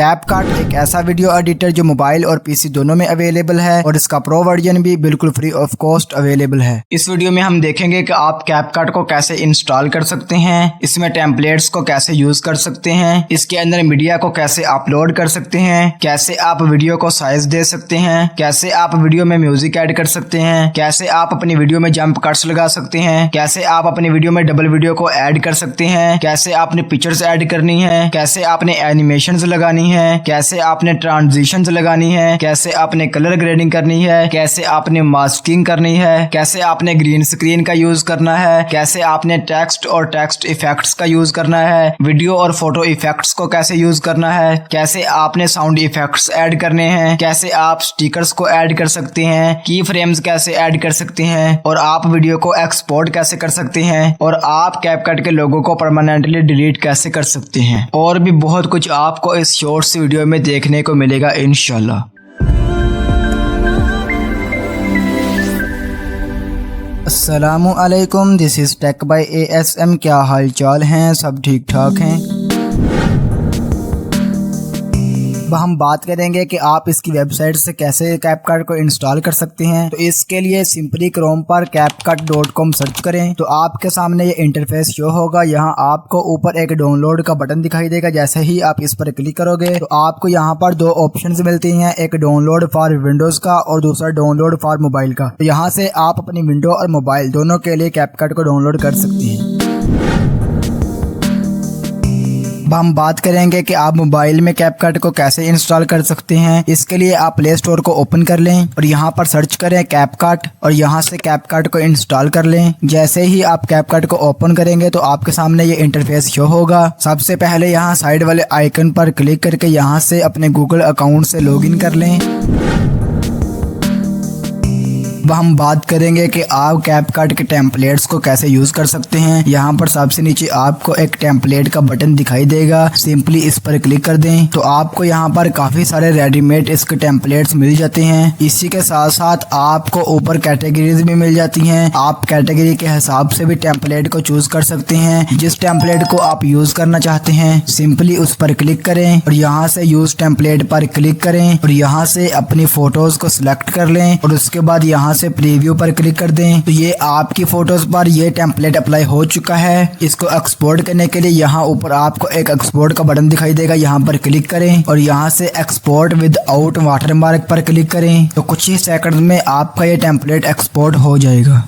CapCut एक ऐसा video editor जो मोबाइल और पीसी दोनों में अवेलेबल है और इसका प्रो वर्जन भी बिल्कुल फ्री ऑफ कॉस्ट अवेलेबल है। इस वीडियो में हम देखेंगे कि आप कैपकट को कैसे इंस्टॉल कर सकते हैं, इसमें टेम्पलेट्स को कैसे यूज कर सकते हैं, इसके अंदर मीडिया को कैसे अपलोड कर सकते हैं, कैसे आप वीडियो को साइज दे सकते हैं, कैसे आप वीडियो में म्यूजिक ऐड कर सकते हैं, कैसे आप अपनी वीडियो में जंप कट्स लगा सकते हैं, कैसे आप अपनी वीडियो में डबल वीडियो को ऐड कर सकते हैं, कैसे आपने पिक्चर्स ऐड करनी है, कैसे आपने एनिमेशंस लगानी है, कैसे आपने ट्रांजिशंस लगानी है, कैसे आपने कलर ग्रेडिंग करनी है, कैसे आपने मास्किंग करनी है, कैसे आपने ग्रीन स्क्रीन का यूज करना है, कैसे आपने टेक्स्ट और टेक्स्ट इफेक्ट्स का यूज करना है, वीडियो और फोटो इफेक्ट्स को कैसे यूज करना है, कैसे आपने साउंड इफेक्ट्स ऐड करने हैं, कैसे आप स्टिकर्स को ऐड कर सकते हैं, की फ्रेम्स कैसे ऐड कर सकते हैं, और आप वीडियो को एक्सपोर्ट कैसे कर सकते हैं, और आप कैपकट के लोगो को परमानेंटली डिलीट कैसे कर सकते हैं, और भी बहुत कुछ आपको इस शॉर्ट्स वीडियो में देखने को मिलेगा इंशाल्लाह। अस्सलामु अलैकुम, this is tech by ASM। क्या हाल चाल हैं? सब ठीक ठाक हैं? अब हम बात करेंगे कि आप इसकी वेबसाइट से कैसे कैपकट को इंस्टॉल कर सकते हैं। तो इसके लिए सिंपली क्रोम पर CapCut.com सर्च करें तो आपके सामने ये इंटरफेस शो होगा। यहाँ आपको ऊपर एक डाउनलोड का बटन दिखाई देगा। जैसे ही आप इस पर क्लिक करोगे तो आपको यहाँ पर दो ऑप्शंस मिलती हैं, एक डाउनलोड फॉर विंडोज का और दूसरा डाउनलोड फॉर मोबाइल का। तो यहाँ से आप अपनी विंडो और मोबाइल दोनों के लिए कैपकट को डाउनलोड कर सकते हैं। अब हम बात करेंगे कि आप मोबाइल में कैपकट को कैसे इंस्टॉल कर सकते हैं। इसके लिए आप प्ले स्टोर को ओपन कर लें और यहाँ पर सर्च करें कैपकट और यहाँ से कैपकट को इंस्टॉल कर लें। जैसे ही आप कैपकट को ओपन करेंगे तो आपके सामने ये इंटरफेस शो होगा। सबसे पहले यहाँ साइड वाले आइकन पर क्लिक करके यहाँ से अपने गूगल अकाउंट से लॉगिन कर लें। अब हम बात करेंगे कि आप कैपकट के टेम्पलेट्स को कैसे यूज कर सकते हैं। यहाँ पर सबसे नीचे आपको एक टेम्पलेट का बटन दिखाई देगा, सिंपली इस पर क्लिक कर दें तो आपको यहाँ पर काफी सारे रेडीमेड इसके टेम्पलेट्स मिल जाते हैं। इसी के साथ साथ आपको ऊपर कैटेगरीज भी मिल जाती हैं। आप कैटेगरी के हिसाब से भी टेम्पलेट को चूज कर सकते हैं। जिस टेम्पलेट को आप यूज करना चाहते हैं सिंपली उस पर क्लिक करें और यहाँ से यूज टेम्पलेट पर क्लिक करें और यहाँ से अपनी फोटोज को सिलेक्ट कर लें और उसके बाद यहाँ से प्रीव्यू पर क्लिक कर दें तो ये आपकी फोटोज पर ये टेम्पलेट अप्लाई हो चुका है। इसको एक्सपोर्ट करने के लिए यहाँ ऊपर आपको एक एक्सपोर्ट का बटन दिखाई देगा, यहाँ पर क्लिक करें और यहाँ से एक्सपोर्ट विदाउट वाटरमार्क पर क्लिक करें तो कुछ ही सेकंड में आपका ये टेम्पलेट एक्सपोर्ट हो जाएगा।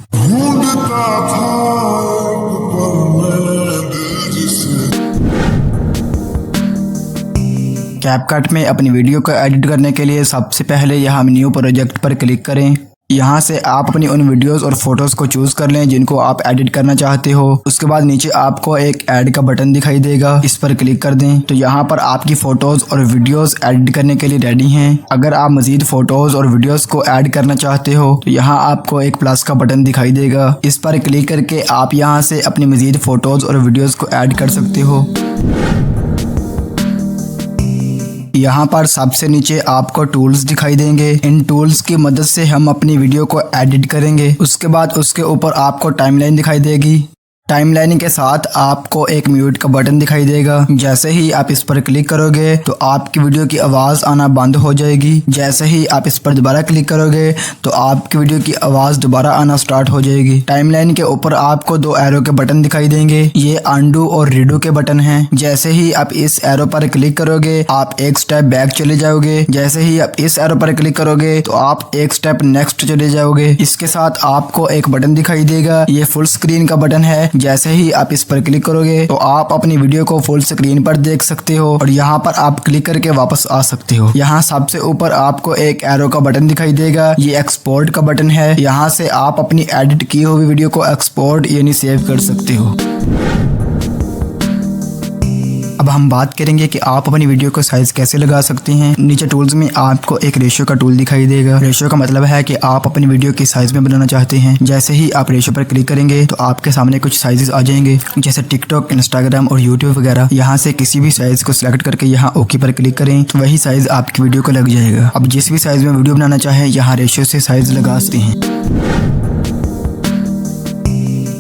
कैपकट में अपनी वीडियो को एडिट करने के लिए सबसे पहले यहाँ न्यू प्रोजेक्ट पर क्लिक करें। यहाँ से आप अपनी उन वीडियोस और फोटोज को चूज कर लें जिनको आप एडिट करना चाहते हो। उसके बाद नीचे आपको एक ऐड का बटन दिखाई देगा, इस पर क्लिक कर दें तो यहाँ पर आपकी फोटोज और वीडियोस एडिट करने के लिए रेडी हैं। अगर आप मजीद फोटोज और वीडियोस को ऐड करना चाहते हो तो यहाँ आपको एक प्लस का बटन दिखाई देगा, इस पर क्लिक करके आप यहाँ से अपनी मजीद फोटोज और वीडियोज को ऐड कर सकते हो। यहाँ पर सबसे नीचे आपको टूल्स दिखाई देंगे। इन टूल्स की मदद से हम अपनी वीडियो को एडिट करेंगे। उसके बाद उसके ऊपर आपको टाइमलाइन दिखाई देगी। टाइमलाइन के साथ आपको एक म्यूट का बटन दिखाई देगा। जैसे ही आप इस पर क्लिक करोगे तो आपकी वीडियो की आवाज़ आना बंद हो जाएगी। जैसे ही आप इस पर दोबारा क्लिक करोगे तो आपकी वीडियो की आवाज़ दोबारा आना स्टार्ट हो जाएगी। टाइमलाइन के ऊपर आपको दो एरो के बटन दिखाई देंगे, ये अंडू और रीडू के बटन हैं। जैसे ही आप इस एरो पर क्लिक करोगे आप एक स्टेप बैक चले जाओगे। जैसे ही आप इस एरो पर क्लिक करोगे तो आप एक स्टेप नेक्स्ट चले जाओगे। इसके साथ आपको एक बटन दिखाई देगा, ये फुल स्क्रीन का बटन है। जैसे ही आप इस पर क्लिक करोगे तो आप अपनी वीडियो को फुल स्क्रीन पर देख सकते हो और यहाँ पर आप क्लिक करके वापस आ सकते हो। यहाँ सबसे ऊपर आपको एक एरो का बटन दिखाई देगा, ये एक्सपोर्ट का बटन है। यहाँ से आप अपनी एडिट की हुई वीडियो को एक्सपोर्ट यानी सेव कर सकते हो। अब हम बात करेंगे कि आप अपनी वीडियो को साइज कैसे लगा सकते हैं। नीचे टूल्स में आपको एक रेशियो का टूल दिखाई देगा। रेशियो का मतलब है कि आप अपनी वीडियो की साइज में बनाना चाहते हैं। जैसे ही आप रेशियो पर क्लिक करेंगे तो आपके सामने कुछ साइजेस आ जाएंगे, जैसे टिकटॉक, इंस्टाग्राम और यूट्यूब वगैरह। यहाँ से किसी भी साइज को सिलेक्ट करके यहाँ ओके पर क्लिक करें तो वही साइज आपकी वीडियो को लग जाएगा। अब जिस भी साइज में वीडियो बनाना चाहे यहाँ रेशियो से साइज लगा सकते हैं।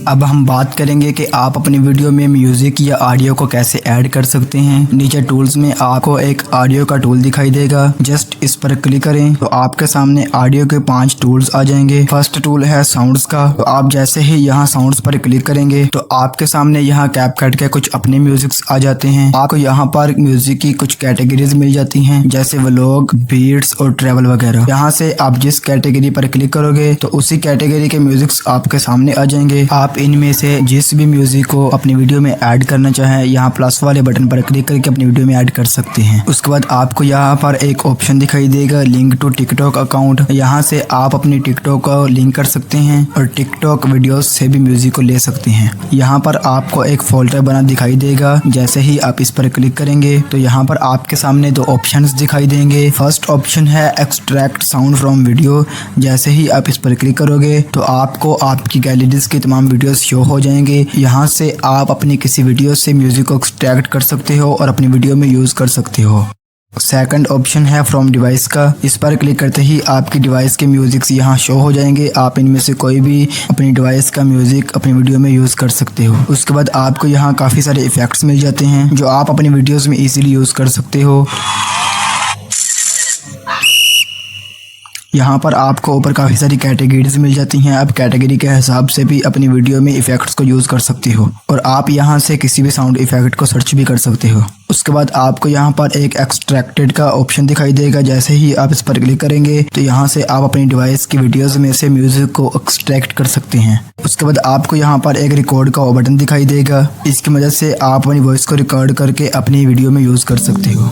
अब हम बात करेंगे कि आप अपनी वीडियो में म्यूजिक या ऑडियो को कैसे ऐड कर सकते हैं। नीचे टूल्स में आपको एक ऑडियो का टूल दिखाई देगा, जस्ट इस पर क्लिक करें तो आपके सामने ऑडियो के 5 टूल्स आ जाएंगे। फर्स्ट टूल है साउंड्स का, तो आप जैसे ही यहाँ साउंड्स पर क्लिक करेंगे तो आपके सामने यहाँ कैपकट के कुछ अपने म्यूजिक्स आ जाते हैं। आपको यहाँ पर म्यूजिक की कुछ कैटेगरीज मिल जाती हैं, जैसे व्लॉग, बीट्स और ट्रैवल वगैरह। यहाँ से आप जिस कैटेगरी पर क्लिक करोगे तो उसी कैटेगरी के म्यूजिक्स आपके सामने आ जाएंगे। आप इनमें से जिस भी म्यूजिक को अपनी वीडियो में ऐड करना चाहें, यहाँ प्लस वाले बटन पर क्लिक करके अपनी वीडियो में ऐड कर सकते हैं। उसके बाद आपको यहाँ पर एक ऑप्शन दिखाई देगा, लिंक टू टिकटॉक अकाउंट। यहाँ से आप अपनी टिकटॉक को लिंक कर सकते हैं और टिकटॉक वीडियोस से भी म्यूजिक को ले सकते हैं। यहाँ पर आपको एक फोल्डर बना दिखाई देगा। जैसे ही आप इस पर क्लिक करेंगे तो यहाँ पर आपके सामने 2 ऑप्शंस दिखाई देंगे। फर्स्ट ऑप्शन है एक्सट्रैक्ट साउंड फ्रॉम वीडियो। जैसे ही आप इस पर क्लिक करोगे तो आपको आपकी गैलरीज की तमाम वीडियोस शो हो जाएंगे। यहाँ से आप अपनी किसी वीडियो से म्यूजिक को एक्सट्रैक्ट कर सकते हो और अपनी वीडियो में यूज कर सकते हो। सेकंड ऑप्शन है फ्रॉम डिवाइस का। इस पर क्लिक करते ही आपकी डिवाइस के म्यूजिक्स यहाँ शो हो जाएंगे। आप इनमें से कोई भी अपनी डिवाइस का म्यूजिक अपनी वीडियो में यूज कर सकते हो। उसके बाद आपको यहाँ काफी सारे इफेक्ट्स मिल जाते हैं जो आप अपनी वीडियोस में इजीली यूज कर सकते हो। यहाँ पर आपको ऊपर काफ़ी सारी कैटेगरीज मिल जाती हैं। आप कैटेगरी के हिसाब से भी अपनी वीडियो में इफेक्ट्स को यूज़ कर सकते हो और आप यहाँ से किसी भी साउंड इफेक्ट को सर्च भी कर सकते हो। उसके बाद आपको यहाँ पर एक एक्सट्रैक्टेड का ऑप्शन दिखाई देगा। जैसे ही आप इस पर क्लिक करेंगे तो यहाँ से आप अपनी डिवाइस की वीडियोस में से म्यूजिक को एक्सट्रैक्ट कर सकते हैं। उसके बाद आपको यहाँ पर एक रिकॉर्ड का बटन दिखाई देगा। इसकी मदद से आप अपनी वॉइस को रिकॉर्ड करके अपनी वीडियो में यूज़ कर सकते हो।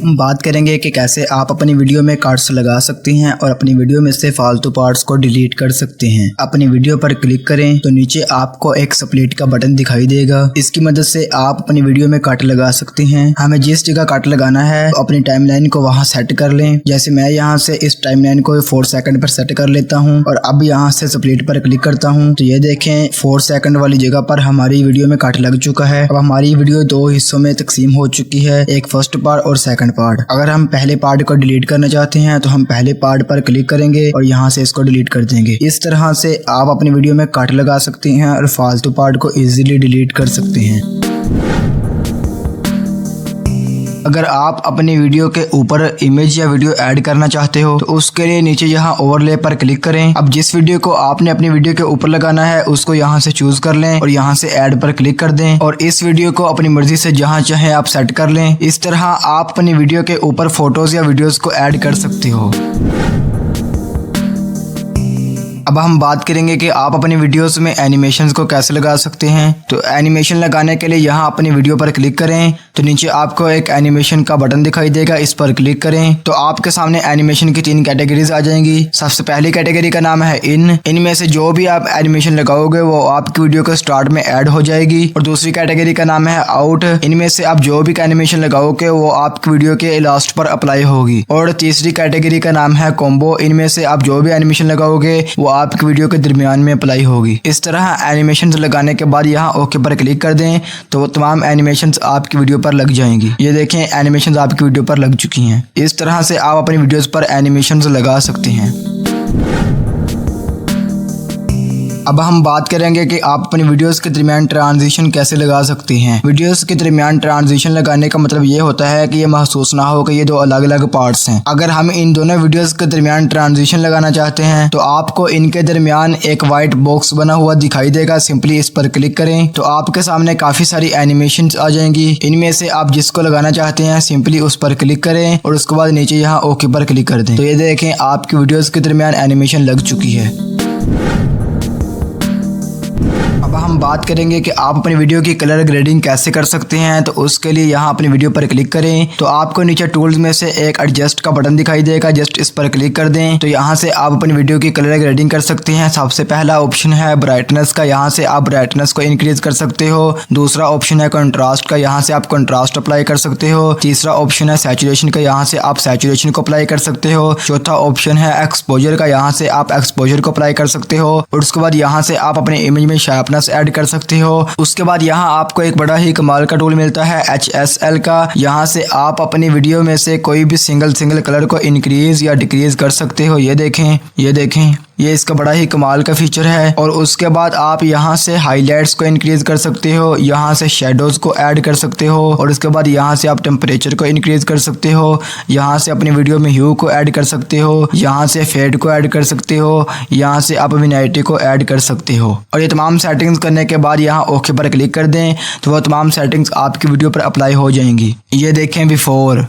हम बात करेंगे कि कैसे आप अपनी वीडियो में कार्ड्स लगा सकते हैं और अपनी वीडियो में से फालतू पार्ट्स को डिलीट कर सकते हैं। अपनी वीडियो पर क्लिक करें तो नीचे आपको एक स्प्लिट का बटन दिखाई देगा। इसकी मदद से आप अपनी वीडियो में कट लगा सकते हैं। हमें जिस जगह कट लगाना है तो अपनी टाइमलाइन को वहां सेट कर लें। जैसे मैं यहाँ से इस टाइमलाइन को 4 सेकंड पर सेट कर लेता हूँ और अब यहाँ से स्प्लिट पर क्लिक करता हूँ तो ये देखें 4 सेकंड वाली जगह पर हमारी वीडियो में कट लग चुका है। अब हमारी वीडियो 2 हिस्सों में तकसीम हो चुकी है, एक फर्स्ट पार्ट और सेकंड पार्ट। अगर हम पहले पार्ट को डिलीट करना चाहते हैं तो हम पहले पार्ट पर क्लिक करेंगे और यहाँ से इसको डिलीट कर देंगे। इस तरह से आप अपनी वीडियो में कट लगा सकते हैं और फालतू पार्ट को इजीली डिलीट कर सकते हैं। अगर आप अपनी वीडियो के ऊपर इमेज या वीडियो ऐड करना चाहते हो तो उसके लिए नीचे यहाँ ओवरले पर क्लिक करें। अब जिस वीडियो को आपने अपनी वीडियो के ऊपर लगाना है उसको यहाँ से चूज कर लें और यहाँ से ऐड पर क्लिक कर दें और इस वीडियो को अपनी मर्जी से जहाँ चाहे आप सेट कर लें। इस तरह आप अपनी वीडियो के ऊपर फोटोज या वीडियोज को ऐड कर सकते हो। अब हम बात करेंगे कि आप अपनी वीडियोस में एनिमेशंस को कैसे लगा सकते हैं। तो एनिमेशन लगाने के लिए यहाँ अपनी वीडियो पर क्लिक करें तो नीचे आपको एक एनिमेशन का बटन दिखाई देगा, इस पर क्लिक करें तो आपके सामने एनिमेशन की 3 कैटेगरीज आ जाएंगी। सबसे पहली कैटेगरी का नाम है इनमें से जो भी आप एनिमेशन लगाओगे वो आपकी वीडियो के स्टार्ट में ऐड हो जाएगी। और दूसरी कैटेगरी का नाम है आउट। इनमें से आप जो भी एनिमेशन लगाओगे वो आपकी वीडियो के लास्ट पर अप्लाई होगी। और तीसरी कैटेगरी का नाम है कॉम्बो। इनमें से आप जो भी एनिमेशन लगाओगे वो आपकी वीडियो के दरमियान में अप्लाई होगी। इस तरह एनिमेशंस लगाने के बाद यहाँ ओके पर क्लिक कर दें तो वो तमाम एनिमेशंस आपकी वीडियो पर लग जाएंगी। ये देखें एनिमेशंस आपकी वीडियो पर लग चुकी हैं। इस तरह से आप अपनी वीडियोस पर एनिमेशंस लगा सकते हैं। अब हम बात करेंगे कि आप अपनी वीडियोस के दरमियान ट्रांजिशन कैसे लगा सकते हैं। वीडियोस के दरमियान ट्रांजिशन लगाने का मतलब ये होता है कि ये महसूस ना हो कि ये 2 अलग अलग पार्ट्स हैं। अगर हम इन दोनों वीडियोस के दरमियान ट्रांजिशन लगाना चाहते हैं तो आपको इनके दरमियान एक वाइट बॉक्स बना हुआ दिखाई देगा। सिंपली इस पर क्लिक करें तो आपके सामने काफी सारी एनिमेशंस आ जाएंगी। इनमें से आप जिसको लगाना चाहते हैं सिंपली उस पर क्लिक करें और उसके बाद नीचे यहाँ ओके पर क्लिक कर दें तो ये देखें आपकी वीडियोस के दरमियान एनिमेशन लग चुकी है। अब हम बात करेंगे कि आप अपनी वीडियो की कलर ग्रेडिंग कैसे कर सकते हैं। तो उसके लिए यहाँ अपनी वीडियो पर क्लिक करें तो आपको नीचे टूल्स में से एक एडजस्ट का बटन दिखाई देगा, जस्ट इस पर क्लिक कर दें तो यहाँ से आप अपनी वीडियो की कलर ग्रेडिंग कर सकते हैं। सबसे पहला ऑप्शन है ब्राइटनेस का, यहाँ से आप ब्राइटनेस को इंक्रीज कर सकते हो। दूसरा ऑप्शन है कंट्रास्ट का, यहाँ से आप कंट्रास्ट अप्लाई कर सकते हो। तीसरा ऑप्शन है सैचुरेशन का, यहाँ से आप सैचुरेशन को अप्लाई कर सकते हो। चौथा ऑप्शन है एक्सपोजर का, यहाँ से आप एक्सपोजर को अप्लाई कर सकते हो। और उसके बाद यहाँ से आप अपने इमेज में शार्पनेस ऐड कर सकते हो। उसके बाद यहाँ आपको एक बड़ा ही कमाल का टूल मिलता है HSL का, यहाँ से आप अपनी वीडियो में से कोई भी सिंगल कलर को इंक्रीज या डिक्रीज कर सकते हो। ये देखें ये इसका बड़ा ही कमाल का फीचर है। और उसके बाद आप यहाँ से हाईलाइट्स को इंक्रीज कर सकते हो, यहाँ से शेडोज को ऐड कर सकते हो और उसके बाद यहाँ से आप टेम्परेचर को इंक्रीज कर सकते हो, यहाँ से अपनी वीडियो में ह्यू को ऐड कर सकते हो, यहाँ से फेड को ऐड कर सकते हो, यहाँ से आप विनाइटी को ऐड कर सकते हो। और ये तमाम सेटिंग्स करने के बाद यहाँ ओके पर क्लिक कर दें तो वो तमाम सेटिंग्स आपकी वीडियो पर अप्लाई हो जाएंगी। ये देखें बिफोर,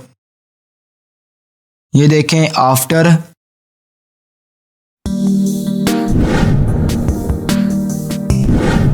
ये देखें आफ्टर।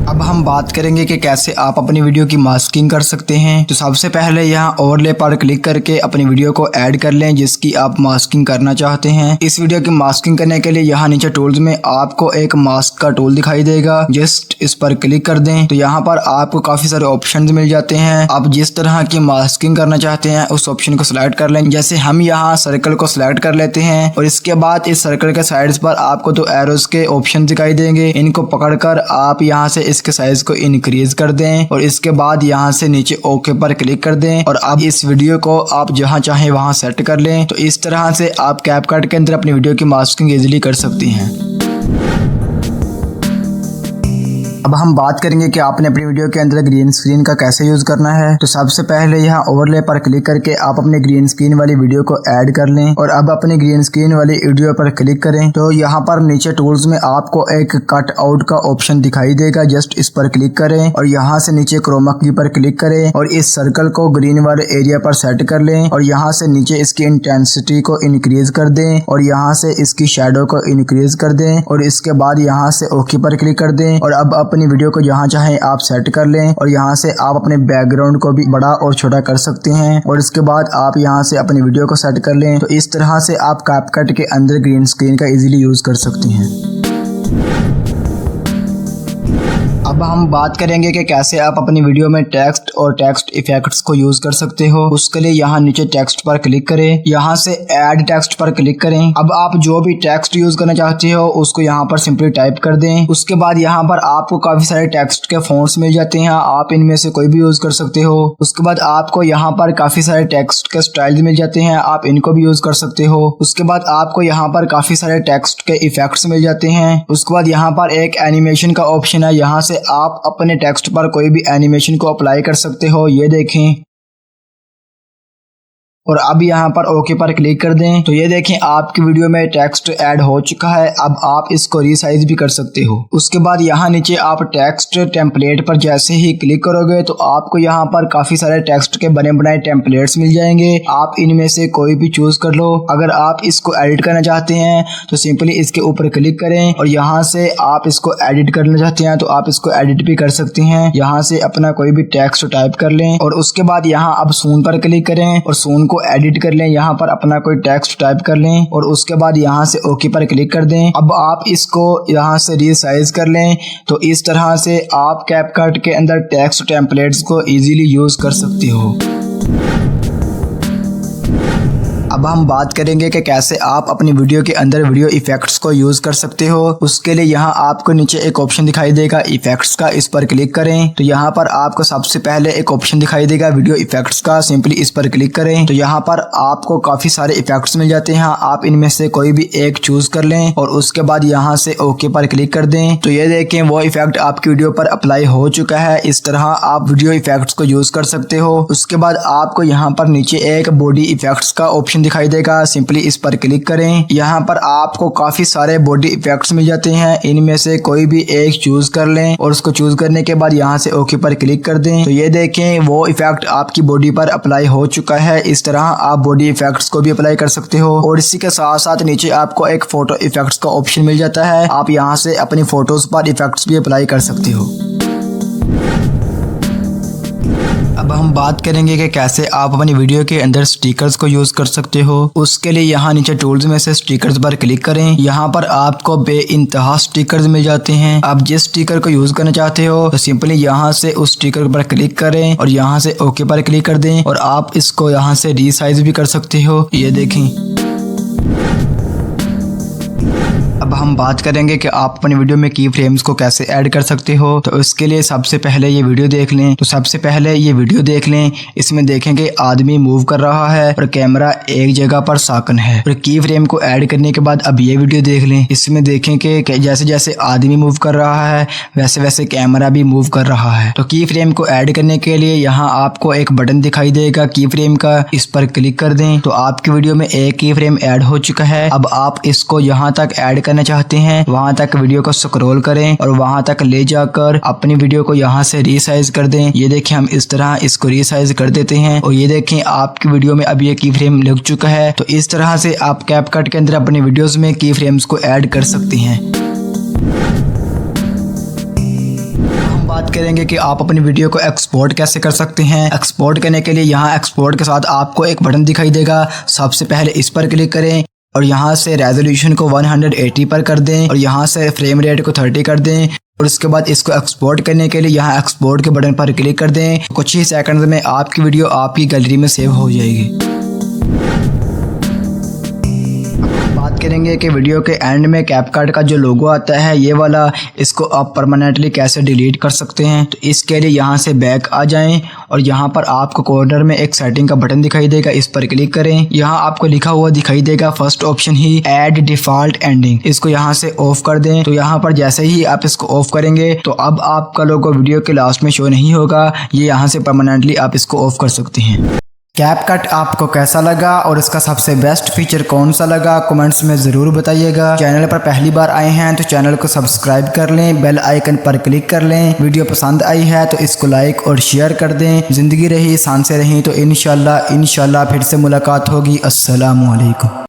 अब हम बात करेंगे कि कैसे आप अपनी वीडियो की मास्किंग कर सकते हैं। तो सबसे पहले यहाँ ओवरले पर क्लिक करके अपनी वीडियो को ऐड कर लें जिसकी आप मास्किंग करना चाहते हैं। इस वीडियो की मास्किंग करने के लिए यहाँ नीचे टूल्स में आपको एक मास्क का टूल दिखाई देगा, जस्ट इस पर क्लिक कर दें तो यहाँ पर आपको काफी सारे ऑप्शन मिल जाते हैं। आप जिस तरह की मास्किंग करना चाहते हैं उस ऑप्शन को सिलेक्ट कर लें। जैसे हम यहाँ सर्कल को सिलेक्ट कर लेते हैं और इसके बाद इस सर्कल के साइड्स पर आपको तो एरोस के ऑप्शन दिखाई देंगे, इनको पकड़कर आप यहाँ से इसके साइज को इंक्रीज कर दें और इसके बाद यहाँ से नीचे ओके पर क्लिक कर दें और अब इस वीडियो को आप जहाँ चाहें वहाँ सेट कर लें। तो इस तरह से आप कैपकट के अंदर अपनी वीडियो की मास्किंग इजीली कर सकती हैं। अब हम बात करेंगे कि आपने अपनी वीडियो के अंदर ग्रीन स्क्रीन का कैसे यूज करना है। तो सबसे पहले यहाँ ओवरले पर क्लिक करके आप अपने ग्रीन स्क्रीन वाली वीडियो को ऐड कर लें और अब अपनी ग्रीन स्क्रीन वाली वीडियो पर क्लिक करें तो यहाँ पर नीचे टूल्स में आपको एक कट आउट का ऑप्शन दिखाई देगा, जस्ट इस पर क्लिक करें और यहाँ से नीचे क्रोमा की पर क्लिक करें और इस सर्कल को ग्रीन वाले एरिया पर सेट कर लें और यहाँ से नीचे इसकी इंटेंसिटी को इंक्रीज कर दें और यहाँ से इसकी शेडो को इंक्रीज कर दें और इसके बाद यहाँ से ओके पर क्लिक कर दें और अब अपनी वीडियो को जहाँ चाहें आप सेट कर लें और यहाँ से आप अपने बैकग्राउंड को भी बड़ा और छोटा कर सकते हैं और इसके बाद आप यहाँ से अपनी वीडियो को सेट कर लें। तो इस तरह से आप कैपकट के अंदर ग्रीन स्क्रीन का इजीली यूज कर सकते हैं। अब हम बात करेंगे कि कैसे आप अपनी वीडियो में टेक्स्ट और टेक्स्ट इफेक्ट्स को यूज कर सकते हो। उसके लिए यहाँ नीचे टेक्स्ट पर क्लिक करें, यहाँ से ऐड टेक्स्ट पर क्लिक करें। अब आप जो भी टेक्स्ट यूज करना चाहते हो उसको यहाँ पर सिंपली टाइप कर दें। उसके बाद यहाँ पर आपको काफी सारे टेक्स्ट के फॉन्ट्स मिल जाते हैं, आप इनमें से कोई भी यूज कर सकते हो। उसके बाद आपको यहाँ पर काफी सारे टेक्स्ट के स्टाइल मिल जाते हैं, आप इनको भी यूज कर सकते हो। उसके बाद आपको यहाँ पर काफी सारे टेक्स्ट के इफेक्ट्स मिल जाते हैं। उसके बाद यहाँ पर एक एनिमेशन का ऑप्शन है, यहाँ से आप अपने टेक्स्ट पर कोई भी एनिमेशन को अप्लाई कर सकते हो। ये देखें और अब यहाँ पर ओके पर क्लिक कर दें तो ये देखें आपकी वीडियो में टेक्स्ट ऐड हो चुका है। अब आप इसको रीसाइज भी कर सकते हो। उसके बाद यहाँ नीचे आप टेक्स्ट टेम्पलेट पर जैसे ही क्लिक करोगे तो आपको यहाँ पर काफी सारे टेक्स्ट के बने बनाए टेम्पलेट्स मिल जाएंगे, आप इनमें से कोई भी चूज कर लो। अगर आप इसको एडिट करना चाहते हैं तो सिंपली इसके ऊपर क्लिक करें और यहाँ से आप इसको एडिट करना चाहते हैं तो आप इसको एडिट भी कर सकते हैं। यहाँ से अपना कोई भी टेक्स्ट टाइप कर लें और उसके बाद यहाँ अब सून पर क्लिक करें और सून को एडिट कर लें, यहाँ पर अपना कोई टेक्स्ट टाइप कर लें और उसके बाद यहाँ से ओके पर क्लिक कर दें। अब आप इसको यहाँ से रीसाइज कर लें। तो इस तरह से आप कैपकट के अंदर टेक्स्ट टेम्पलेट्स को इजीली यूज कर सकते हो। अब हम बात करेंगे कि कैसे आप अपनी वीडियो के अंदर वीडियो इफेक्ट्स को यूज कर सकते हो। उसके लिए यहाँ आपको नीचे एक ऑप्शन दिखाई देगा इफेक्ट्स का, इस पर क्लिक करें तो यहाँ पर आपको सबसे पहले एक ऑप्शन दिखाई देगा वीडियो इफेक्ट्स का, सिंपली इस पर क्लिक करें तो यहाँ पर आपको काफी सारे इफेक्ट्स मिल जाते हैं, आप इनमें से कोई भी एक चूज कर लें और उसके बाद यहाँ से ओके पर क्लिक कर दें तो ये देखें वो इफेक्ट आपकी वीडियो पर अप्लाई हो चुका है। इस तरह आप वीडियो इफेक्ट्स को यूज कर सकते हो। उसके बाद आपको यहाँ पर नीचे एक बॉडी इफेक्ट्स का ऑप्शन दिखाई देगा, सिंपली इस पर क्लिक करें। यहाँ पर आपको काफी सारे बॉडी इफेक्ट्स मिल जाते हैं, इनमें से कोई भी एक चूज कर लें और उसको चूज करने के बाद यहाँ से ओके पर क्लिक कर दें तो ये देखें वो इफेक्ट आपकी बॉडी पर अप्लाई हो चुका है। इस तरह आप बॉडी इफेक्ट्स को भी अप्लाई कर सकते हो और इसी के साथ साथ नीचे आपको एक फोटो इफेक्ट्स का ऑप्शन मिल जाता है, आप यहाँ से अपनी फोटोज पर इफेक्ट्स भी अप्लाई कर सकते हो। अब हम बात करेंगे कि कैसे आप अपनी वीडियो के अंदर स्टिकर्स को यूज कर सकते हो। उसके लिए यहाँ नीचे टूल्स में से स्टिकर्स पर क्लिक करें, यहाँ पर आपको बेइंतहा स्टिकर्स मिल जाते हैं। आप जिस स्टिकर को यूज करना चाहते हो तो सिंपली यहाँ से उस स्टिकर पर क्लिक करें और यहाँ से ओके पर क्लिक कर दें और आप इसको यहाँ से रीसाइज भी कर सकते हो। ये देखें अब हम बात करेंगे कि आप अपनी वीडियो में की फ्रेम्स को कैसे ऐड कर सकते हो। तो इसके लिए सबसे पहले ये वीडियो देख लें। तो सबसे पहले ये वीडियो देख लें। इसमें देखेंगे आदमी मूव कर रहा है और कैमरा एक जगह पर साकन है। और की फ्रेम को ऐड करने के बाद अब ये वीडियो देख लें। इसमें देखेंगे कि जैसे जैसे आदमी मूव कर रहा है वैसे वैसे कैमरा भी मूव कर रहा है। तो की फ्रेम को ऐड करने के लिए यहाँ आपको एक बटन दिखाई देगा की फ्रेम का, इस पर क्लिक कर दें। तो आपकी वीडियो में एक की फ्रेम ऐड हो चुका है। अब आप इसको यहाँ तक ऐड करना चाहते हैं, वहां तक वीडियो को स्क्रॉल करें और वहां तक ले जाकर अपनी वीडियो को यहाँ से रीसाइज कर दें। ये देखिए हम इस तरह इसको रीसाइज कर देते हैं और ये देखें आपकी वीडियो में अब ये की फ्रेम लग चुका है। तो इस तरह से आप कैपकट के अंदर अपनी वीडियोस में की फ्रेम्स को ऐड कर सकते हैं। बात करेंगे कि आप अपनी वीडियो को एक्सपोर्ट कैसे कर सकते हैं। एक्सपोर्ट करने के लिए यहाँ एक्सपोर्ट के साथ आपको एक बटन दिखाई देगा। सबसे पहले इस पर क्लिक करें और यहाँ से रेजोल्यूशन को 180 पर कर दें और यहाँ से फ्रेम रेट को 30 कर दें। और उसके बाद इसको एक्सपोर्ट करने के लिए यहाँ एक्सपोर्ट के बटन पर क्लिक कर दें। कुछ ही सेकंड में आपकी वीडियो आपकी गैलरी में सेव हो जाएगी। बात करेंगे कि वीडियो के एंड में कैपकट का जो लोगो आता है ये वाला, इसको आप परमानेंटली कैसे डिलीट कर सकते हैं। तो इसके लिए यहाँ से बैक आ जाएं और यहाँ पर आपको कॉर्नर में एक सेटिंग का बटन दिखाई देगा, इस पर क्लिक करें। यहाँ आपको लिखा हुआ दिखाई देगा फर्स्ट ऑप्शन ही ऐड डिफॉल्ट एंडिंग, इसको यहाँ से ऑफ कर दें। तो यहाँ पर जैसे ही आप इसको ऑफ करेंगे तो अब आपका लोगो वीडियो के लास्ट में शो नहीं होगा। ये यहाँ से परमानेंटली आप इसको ऑफ कर सकते हैं। कैपकट आपको कैसा लगा और इसका सबसे बेस्ट फीचर कौन सा लगा कमेंट्स में ज़रूर बताइएगा। चैनल पर पहली बार आए हैं तो चैनल को सब्सक्राइब कर लें, बेल आइकन पर क्लिक कर लें। वीडियो पसंद आई है तो इसको लाइक और शेयर कर दें। ज़िंदगी रही सांसें रहीं तो इंशाल्लाह फिर से मुलाकात होगी। अस्सलामु अलैकुम।